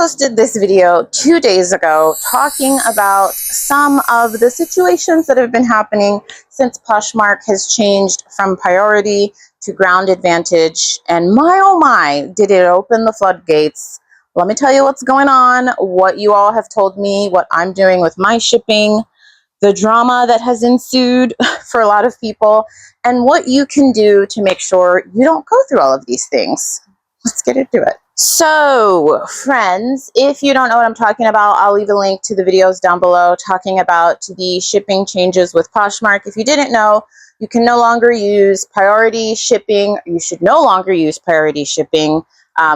posted this video 2 days ago talking about some of the situations that have been happening since Poshmark has changed from priority to ground advantage. And my oh my, did it open the floodgates. Let me tell you what's going on, what you all have told me, what I'm doing with my shipping, the drama that has ensued for a lot of people, and what you can do to make sure you don't go through all of these things. Let's get into it. So, friends, if you don't know what I'm talking about, I'll leave a link to the videos down below talking about the shipping changes with Poshmark. If you didn't know, you can no longer use priority shipping. You should no longer use priority shipping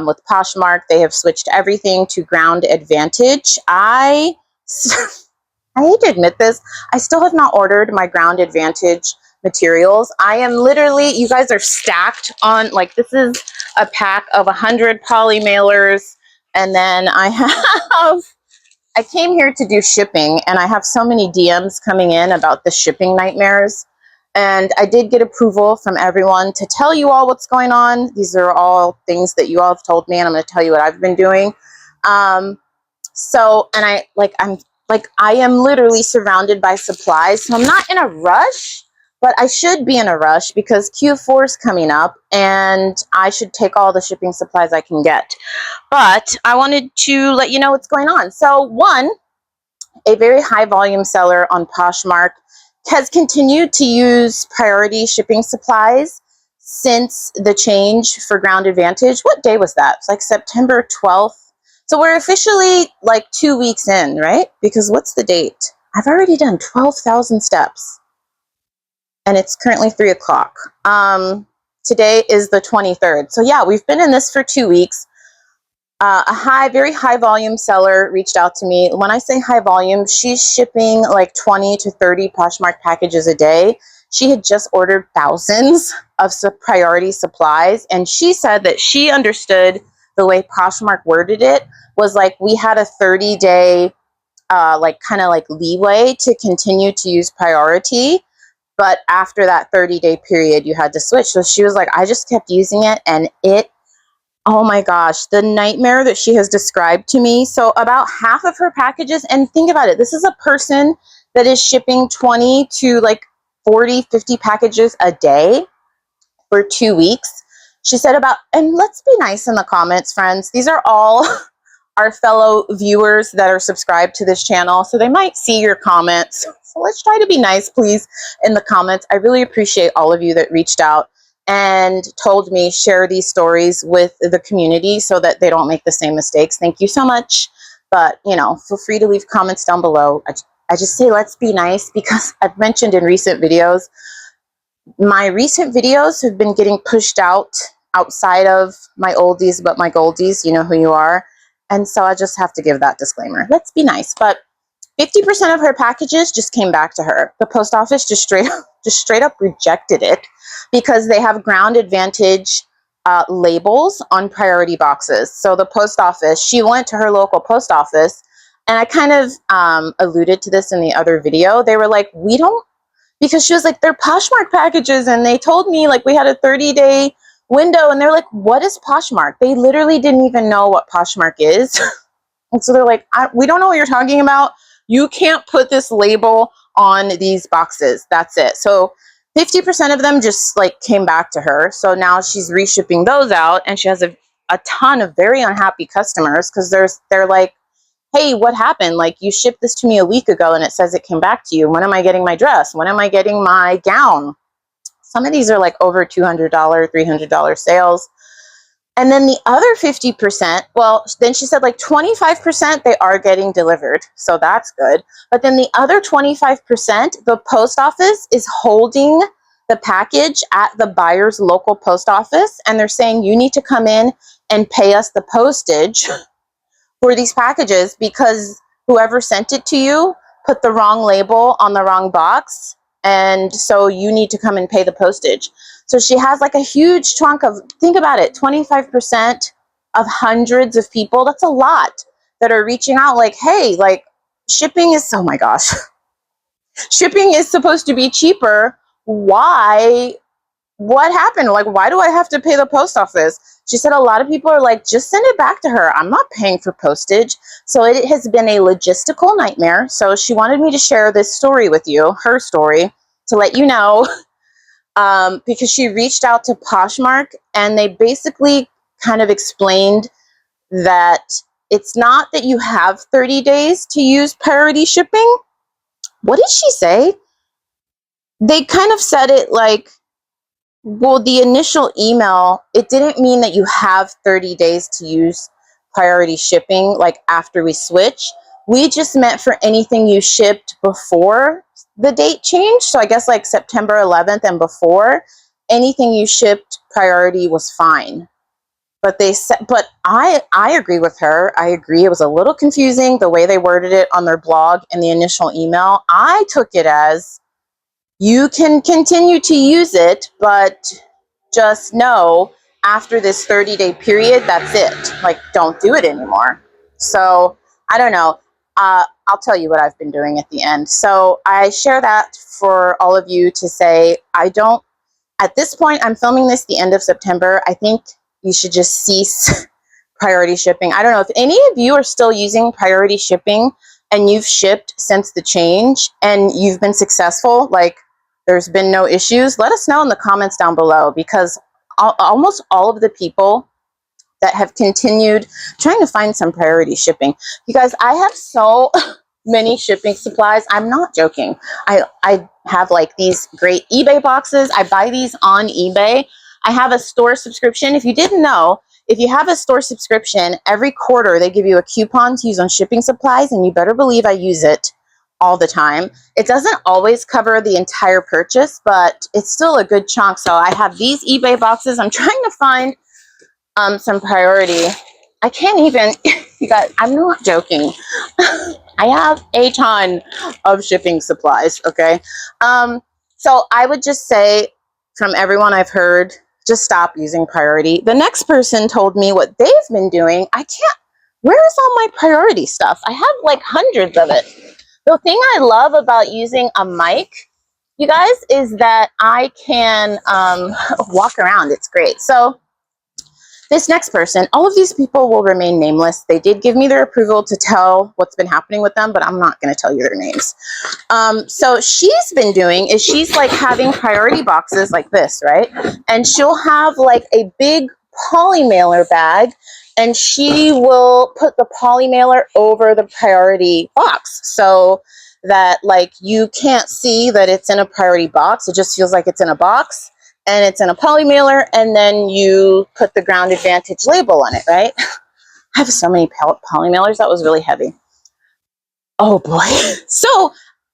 with Poshmark. They have switched everything to ground advantage. I hate to admit this, I still have not ordered my ground advantage materials. I am literally, you guys are stacked on, like, this is a pack of 100 poly mailers, and then I came here to do shipping, and I have so many DMs coming in about the shipping nightmares, and I did get approval from everyone to tell you all what's going on. These are all things that you all have told me, and I'm going to tell you what I've been doing. I am literally surrounded by supplies, so I'm not in a rush, but I should be in a rush because Q4 is coming up and I should take all the shipping supplies I can get. But I wanted to let you know what's going on. So one, a very high volume seller on Poshmark has continued to use priority shipping supplies since the change for ground advantage. What day was that? It's like September 12th. So we're officially like 2 weeks in, right? Because what's the date? I've already done 12,000 steps. And it's currently 3 o'clock. Today is the 23rd. So yeah, we've been in this for 2 weeks. Very high volume seller reached out to me. When I say high volume, she's shipping like 20 to 30 Poshmark packages a day. She had just ordered thousands of priority supplies. And she said that she understood the way Poshmark worded it was like we had a 30-day leeway to continue to use priority. But after that 30-day period, you had to switch. So she was like, I just kept using it, and oh my gosh, the nightmare that she has described to me. So about half of her packages, and think about it, this is a person that is shipping 20 to like 40, 50 packages a day for 2 weeks. She said and let's be nice in the comments, friends. These are all our fellow viewers that are subscribed to this channel, so they might see your comments. So let's try to be nice, please, in the comments. I really appreciate all of you that reached out and told me share these stories with the community so that they don't make the same mistakes. Thank you so much. But, you know, feel free to leave comments down below. I just say let's be nice because I've mentioned in recent videos, my recent videos have been getting pushed outside of my oldies but my goldies. You know who you are. And so I just have to give that disclaimer. Let's be nice. But 50% of her packages just came back to her. The post office just straight up rejected it because they have ground advantage labels on priority boxes. So the post office, she went to her local post office, and I kind of alluded to this in the other video. They were like, we don't, because she was like, they're Poshmark packages, and they told me like we had a 30-day window, and they're like, what is Poshmark? They literally didn't even know what Poshmark is. And so they're like, we don't know what you're talking about. You can't put this label on these boxes. That's it. So 50% of them just like came back to her. So now she's reshipping those out, and she has a ton of very unhappy customers because they're like, hey, what happened? Like, you shipped this to me a week ago and it says it came back to you. When am I getting my dress? When am I getting my gown? Some of these are like over $200, $300 sales. And then the other 50%, well, then she said like 25% they are getting delivered. So that's good. But then the other 25%, the post office is holding the package at the buyer's local post office. And they're saying you need to come in and pay us the postage for these packages because whoever sent it to you put the wrong label on the wrong box. And so you need to come and pay the postage. So she has like a huge chunk of, think about it, 25% of hundreds of people. That's a lot that are reaching out like, hey, like shipping is, oh my gosh, shipping is supposed to be cheaper. Why what happened? Like, why do I have to pay the post office? She said a lot of people are like, just send it back to her. I'm not paying for postage. So it has been a logistical nightmare. So she wanted me to share this story with you, her story, to let you know, because she reached out to Poshmark and they basically kind of explained that it's not that you have 30 days to use priority shipping. What did she say? They kind of said it like, well, the initial email, it didn't mean that you have 30 days to use priority shipping, like after we switch. We just meant for anything you shipped before the date change. So I guess like September 11th and before, anything you shipped priority was fine. But they said, but I agree with her. I agree. It was a little confusing the way they worded it on their blog in the initial email. I took it as, you can continue to use it, but just know after this 30-day period, that's it. Like, don't do it anymore. So I don't know. I'll tell you what I've been doing at the end. So I share that for all of you to say, at this point, I'm filming this the end of September. I think you should just cease priority shipping. I don't know if any of you are still using priority shipping and you've shipped since the change and you've been successful, like there's been no issues. Let us know in the comments down below, because almost all of the people that have continued trying to find some priority shipping. You guys, I have so many shipping supplies. I'm not joking. I have like these great eBay boxes. I buy these on eBay. I have a store subscription. If you didn't know, if you have a store subscription, every quarter they give you a coupon to use on shipping supplies, and you better believe I use it all the time. It doesn't always cover the entire purchase, but it's still a good chunk. So I have these eBay boxes. I'm trying to find some priority. I can't even, you guys, I'm not joking. I have a ton of shipping supplies, okay? So I would just say, from everyone I've heard, just stop using priority. The next person told me what they've been doing. Where is all my priority stuff? I have like hundreds of it. The thing I love about using a mic, you guys, is that I can walk around. It's great. So this next person, all of these people will remain nameless. They did give me their approval to tell what's been happening with them, but I'm not going to tell you their names. So she's been doing is she's like having priority boxes like this, right? And she'll have like a big poly mailer bag, and she will put the poly mailer over the priority box so that like you can't see that it's in a priority box. It just feels like it's in a box. And it's in a poly mailer, and then you put the Ground Advantage label on it, right? I have so many poly mailers. That was really heavy. Oh boy. So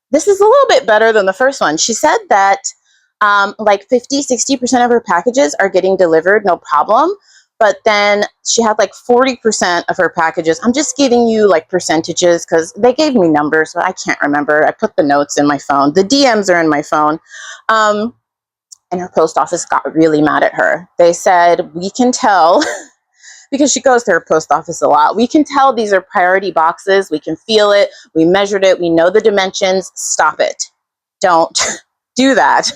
this is a little bit better than the first one. She said that like 50-60% of her packages are getting delivered, no problem. But then she had like 40% of her packages. I'm just giving you like percentages because they gave me numbers, but I can't remember. I put the notes in my phone. The DMs are in my phone. And her post office got really mad at her. They said, we can tell, because she goes to her post office a lot, we can tell these are priority boxes. We can feel it. We measured it. We know the dimensions. Stop it. Don't do that.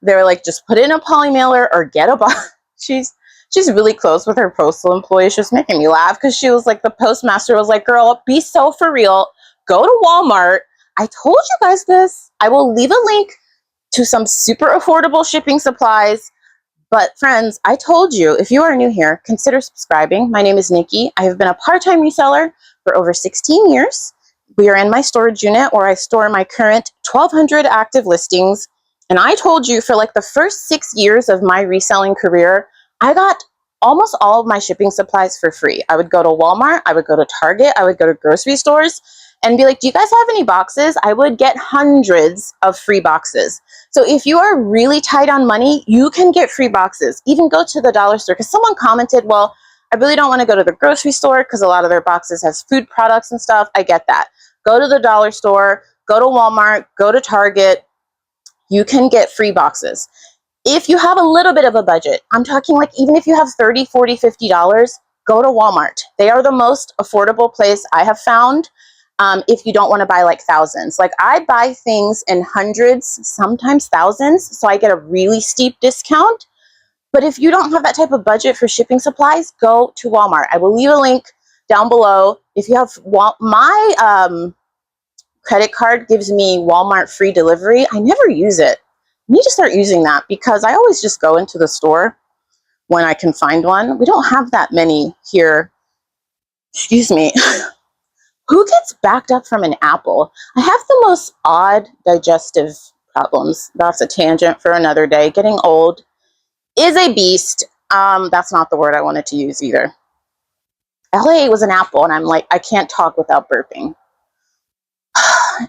They were like, just put it in a poly mailer or get a box. She's really close with her postal employee. She was making me laugh because she was like, the postmaster was like, girl, be so for real. Go to Walmart. I told you guys this. I will leave a link to some super affordable shipping supplies. But friends, I told you, if you are new here, consider subscribing. My name is Nikki. I have been a part-time reseller for over 16 years. We are in my storage unit where I store my current 1,200 active listings. And I told you for like the first 6 years of my reselling career, I got almost all of my shipping supplies for free. I would go to Walmart, I would go to Target, I would go to grocery stores and be like, do you guys have any boxes? I would get hundreds of free boxes. So if you are really tight on money, you can get free boxes. Even go to the dollar store, because someone commented, well, I really don't want to go to the grocery store because a lot of their boxes has food products and stuff. I get that. Go to the dollar store, go to Walmart, go to Target. You can get free boxes. If you have a little bit of a budget, I'm talking like even if you have $30, $40, $50, go to Walmart. They are the most affordable place I have found. if you don't want to buy like thousands. Like I buy things in hundreds, sometimes thousands, so I get a really steep discount. But if you don't have that type of budget for shipping supplies, go to Walmart. I will leave a link down below. If you have my credit card gives me Walmart free delivery. I never use it. I need to start using that because I always just go into the store when I can find one. We don't have that many here. Excuse me. Who gets backed up from an apple? I have the most odd digestive problems. That's a tangent for another day. Getting old is a beast. That's not the word I wanted to use either. LA was an apple, and I'm like, I can't talk without burping.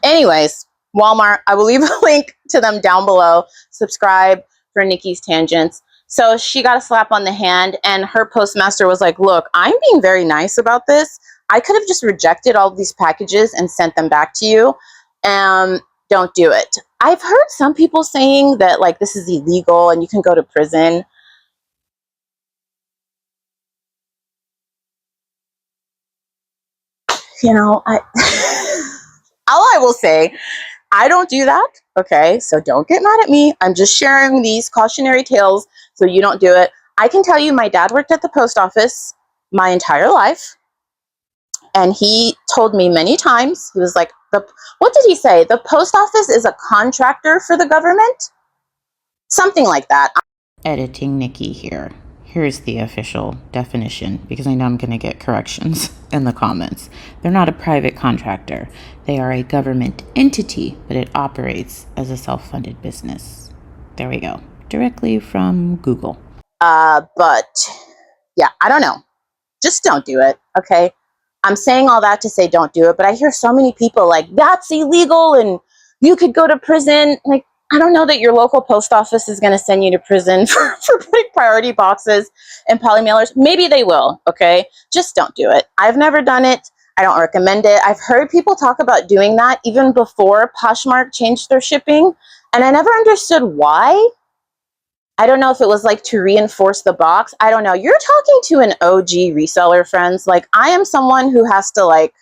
Anyways, Walmart, I will leave a link to them down below. Subscribe for Nikki's Tangents. So she got a slap on the hand, and her postmaster was like, look, I'm being very nice about this. I could have just rejected all of these packages and sent them back to you. Don't do it. I've heard some people saying that like this is illegal and you can go to prison. You know, all I will say, I don't do that, okay? So don't get mad at me. I'm just sharing these cautionary tales so you don't do it. I can tell you my dad worked at the post office my entire life. And he told me many times, he was like, what did he say? The post office is a contractor for the government? Something like that. Editing Nikki here. Here's the official definition, because I know I'm going to get corrections in the comments. They're not a private contractor. They are a government entity, but it operates as a self-funded business. There we go. Directly from Google. But yeah, I don't know. Just don't do it, okay? I'm saying all that to say don't do it, but I hear so many people like, that's illegal and you could go to prison. Like, I don't know that your local post office is going to send you to prison for putting priority boxes and poly mailers. Maybe they will, okay? Just don't do it. I've never done it. I don't recommend it. I've heard people talk about doing that even before Poshmark changed their shipping, and I never understood why. I don't know if it was like to reinforce the box. I don't know. You're talking to an OG reseller, friends. Like I am someone who has to like,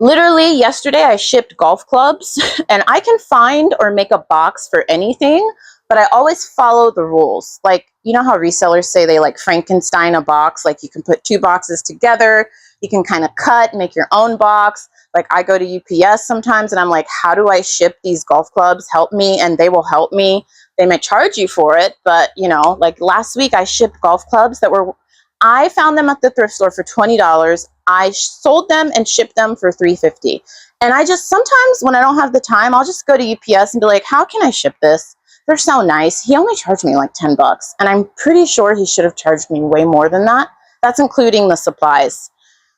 literally yesterday I shipped golf clubs and I can find or make a box for anything, but I always follow the rules. Like, you know how resellers say they like Frankenstein a box, like you can put two boxes together, you can kind of cut, make your own box. Like I go to UPS sometimes and I'm like, how do I ship these golf clubs? Help me. And they will help me. They may charge you for it, but you know, like last week I shipped golf clubs that were, I found them at the thrift store for $20. I sold them and shipped them for $3.50. And I just, sometimes when I don't have the time, I'll just go to UPS and be like, how can I ship this? They're so nice. He only charged me like $10. And I'm pretty sure he should have charged me way more than that. That's including the supplies.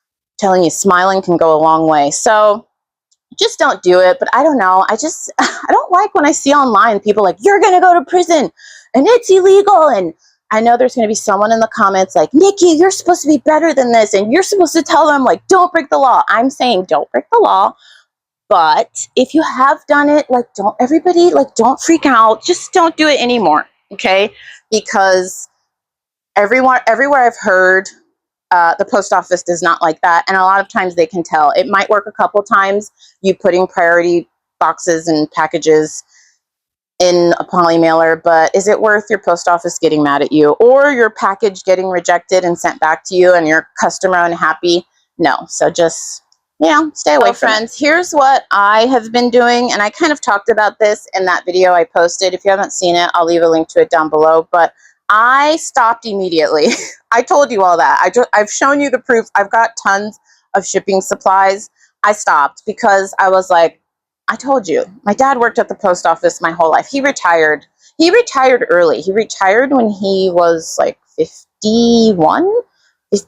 I'm telling you, smiling can go a long way. So just don't do it. But I don't know. I don't like when I see online people like, you're going to go to prison and it's illegal. And I know there's going to be someone in the comments like, Nikki, you're supposed to be better than this. And you're supposed to tell them like, don't break the law. I'm saying don't break the law. But if you have done it, like don't freak out. Just don't do it anymore. Okay. Because everywhere I've heard, the post office does not like that. And a lot of times they can tell. It might work a couple times, you putting priority boxes and packages in a poly mailer, but is it worth your post office getting mad at you or your package getting rejected and sent back to you and your customer unhappy? No. So just, you know, stay away from friends. Here's what I have been doing, and I kind of talked about this in that video I posted. If you haven't seen it, I'll leave a link to it down below, but I stopped immediately. I told you all that. I've shown you the proof. I've got tons of shipping supplies. I stopped because I was like, I told you, my dad worked at the post office my whole life. He retired. He retired early. He retired when he was like 51.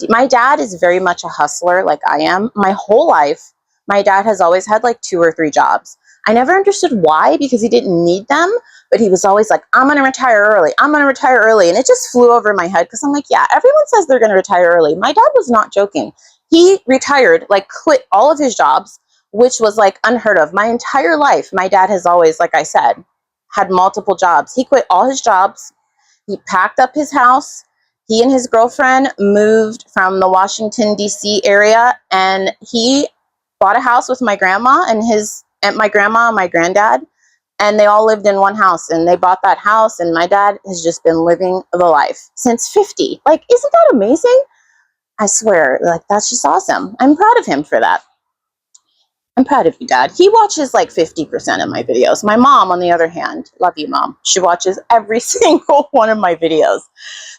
My dad is very much a hustler like I am. My whole life, my dad has always had like 2 or 3 jobs. I never understood why, because he didn't need them, but he was always like, I'm going to retire early. I'm going to retire early. And it just flew over my head because I'm like, yeah, everyone says they're going to retire early. My dad was not joking. He retired, like quit all of his jobs, which was like unheard of. My entire life, my dad has always, like I said, had multiple jobs. He quit all his jobs. He packed up his house. He and his girlfriend moved from the Washington, D.C. area, and he bought a house with my grandma and my grandma and my granddad, and they all lived in one house, and they bought that house, and my dad has just been living the life since 50. Like, isn't that amazing? I swear, like, that's just awesome. I'm proud of him for that. I'm proud of you, Dad. He watches like 50% of my videos. My mom, on the other hand, love you, Mom. She watches every single one of my videos.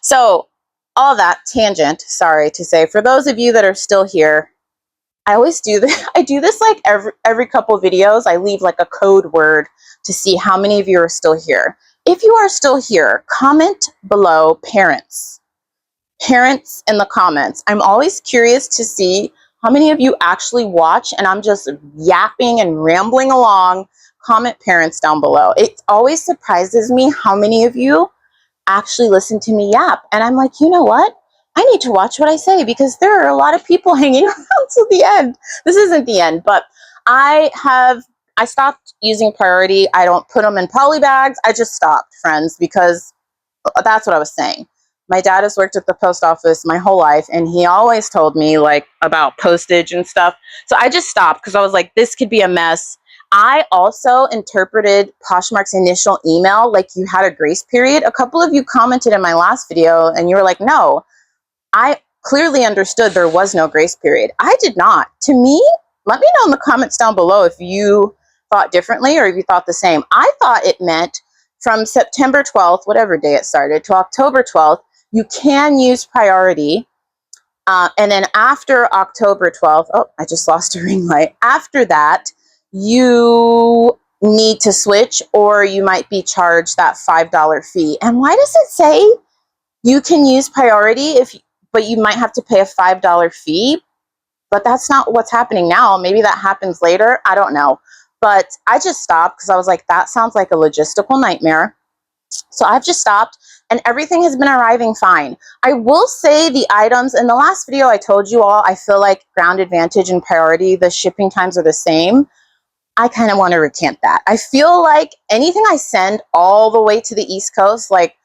So, all that tangent, sorry to say, for those of you that are still here, I always do this. I do this like every couple videos. I leave like a code word to see how many of you are still here. If you are still here, comment below parents. Parents in the comments. I'm always curious to see how many of you actually watch, and I'm just yapping and rambling along. Comment parents down below. It always surprises me how many of you actually listen to me yap. And I'm like, you know what? I need to watch what I say, because there are a lot of people hanging around till the end. This isn't the end, but I stopped using priority. I don't put them in poly bags. I just stopped, friends, because that's what I was saying. My dad has worked at the post office my whole life, and he always told me like about postage and stuff. So I just stopped because I was like, this could be a mess. I also interpreted Poshmark's initial email like you had a grace period. A couple of you commented in my last video and you were like, no, I clearly understood there was no grace period. I did not. To me, let me know in the comments down below if you thought differently or if you thought the same. I thought it meant from September 12th, whatever day it started, to October 12th, you can use priority. And then after October 12th, oh, I just lost a ring light. After that, you need to switch, or you might be charged that $5 fee. And why does it say you can use priority but you might have to pay a $5 fee? But that's not what's happening now. Maybe that happens later. I don't know. But I just stopped because I was like, that sounds like a logistical nightmare. So I've just stopped, and everything has been arriving fine. I will say the items in the last video I told you all, I feel like Ground Advantage and Priority, the shipping times are the same. I kind of want to recant that. I feel like anything I send all the way to the East Coast, like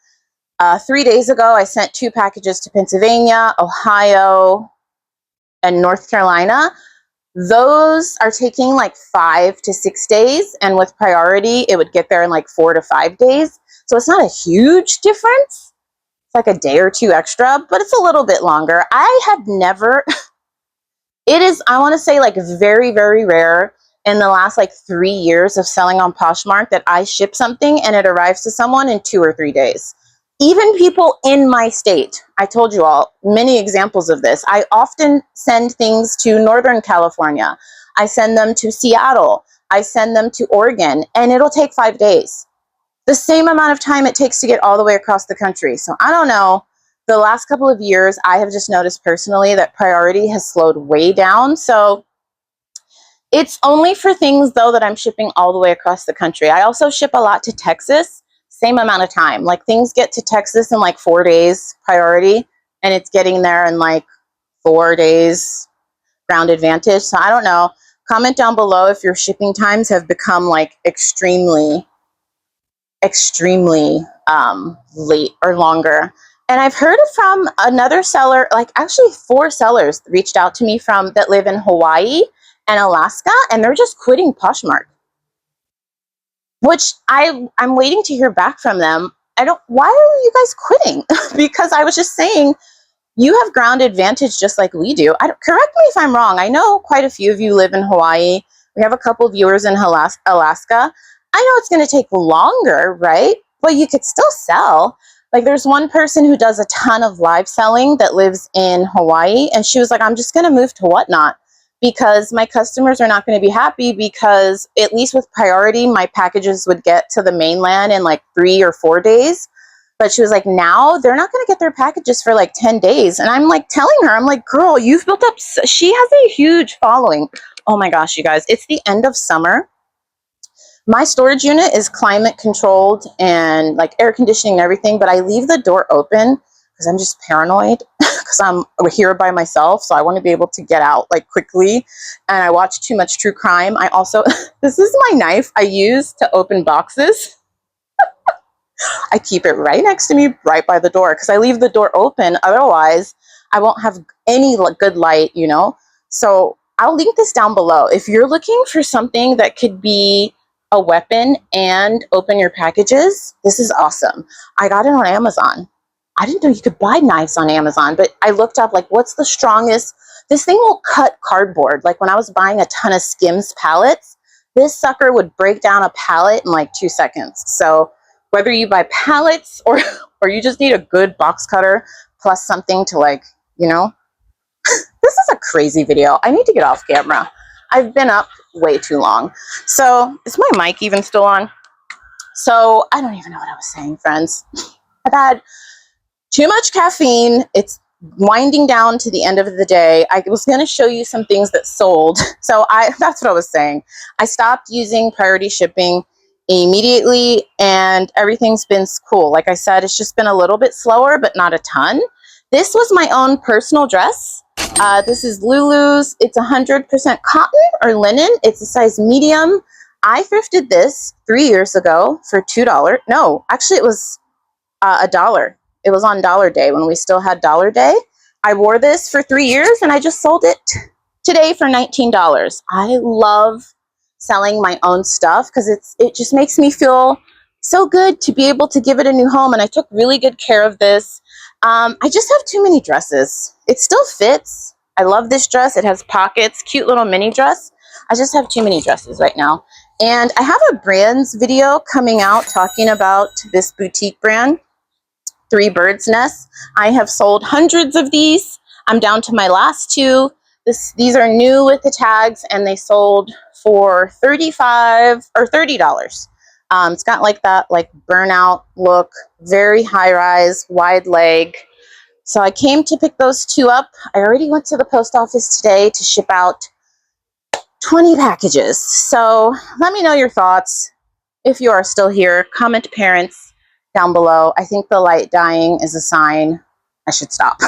3 days ago, I sent 2 packages to Pennsylvania, Ohio, and North Carolina. Those are taking like 5 to 6 days, and with priority, it would get there in like 4 to 5 days. So it's not a huge difference. It's like a day or 2 extra, but it's a little bit longer. I have never, it is, I want to say like very, very rare in the last like 3 years of selling on Poshmark that I ship something and it arrives to someone in 2 or 3 days. Even people in my state, I told you all many examples of this. I often send things to Northern California. I send them to Seattle. I send them to Oregon, and it'll take 5 days. The same amount of time it takes to get all the way across the country. So I don't know. The last couple of years, I have just noticed personally that priority has slowed way down. So it's only for things, though, that I'm shipping all the way across the country. I also ship a lot to Texas. Same amount of time. Like, things get to Texas in like 4 days priority, and it's getting there in like 4 days Ground Advantage. So I don't know. Comment down below if your shipping times have become like extremely late or longer. And I've heard from another seller, like actually 4 sellers reached out to me that live in Hawaii and Alaska, and they're just quitting Poshmark, which I'm waiting to hear back from them. Why are you guys quitting? Because I was just saying, you have Ground Advantage just like we do. Correct me if I'm wrong. I know quite a few of you live in Hawaii. We have a couple viewers in Alaska. I know it's going to take longer, right? But you could still sell. Like, there's one person who does a ton of live selling that lives in Hawaii, and she was like, I'm just going to move to Whatnot because my customers are not going to be happy, because at least with priority, my packages would get to the mainland in like 3 or 4 days. But she was like, now they're not going to get their packages for like 10 days. And I'm like telling her, I'm like, girl, you've built up, she has a huge following. Oh my gosh, you guys, it's the end of summer. My storage unit is climate controlled and like air conditioning and everything, but I leave the door open because I'm just paranoid because I'm here by myself. So I want to be able to get out like quickly. And I watch too much true crime. I also, this is my knife I use to open boxes. I keep it right next to me, right by the door, because I leave the door open. Otherwise, I won't have any good light, you know? So I'll link this down below. If you're looking for something that could be a weapon and open your packages, this is awesome. I got it on Amazon. I didn't know you could buy knives on Amazon, but I looked up like what's the strongest. This thing will cut cardboard. Like when I was buying a ton of Skims pallets, this sucker would break down a pallet in like 2 seconds. So whether you buy pallets or you just need a good box cutter plus something to like, you know, this is a crazy video. I need to get off camera. I've been up way too long. So is my mic even still on? So I don't even know what I was saying, friends. I've had too much caffeine. It's winding down to the end of the day. I was going to show you some things that sold. So that's what I was saying. I stopped using priority shipping immediately and everything's been cool. Like I said, it's just been a little bit slower, but not a ton. This was my own personal dress. This is Lulu's. It's 100% cotton or linen. It's a size medium. I thrifted this 3 years ago for $2. No, actually it was $1. It was on Dollar Day when we still had Dollar Day. I wore this for 3 years and I just sold it today for $19. I love selling my own stuff because it just makes me feel so good to be able to give it a new home. And I took really good care of this. I just have too many dresses. It still fits. I love this dress. It has pockets, cute little mini dress. I just have too many dresses right now. And I have a brands video coming out talking about this boutique brand, Three Birds Nest. I have sold hundreds of these. I'm down to my last two. These are new with the tags and they sold for $35 or $30. It's got like that like burnout look, very high rise, wide leg. So I came to pick those two up. I already went to the post office today to ship out 20 packages. So let me know your thoughts. If you are still here, comment parents down below. I think the light dying is a sign I should stop.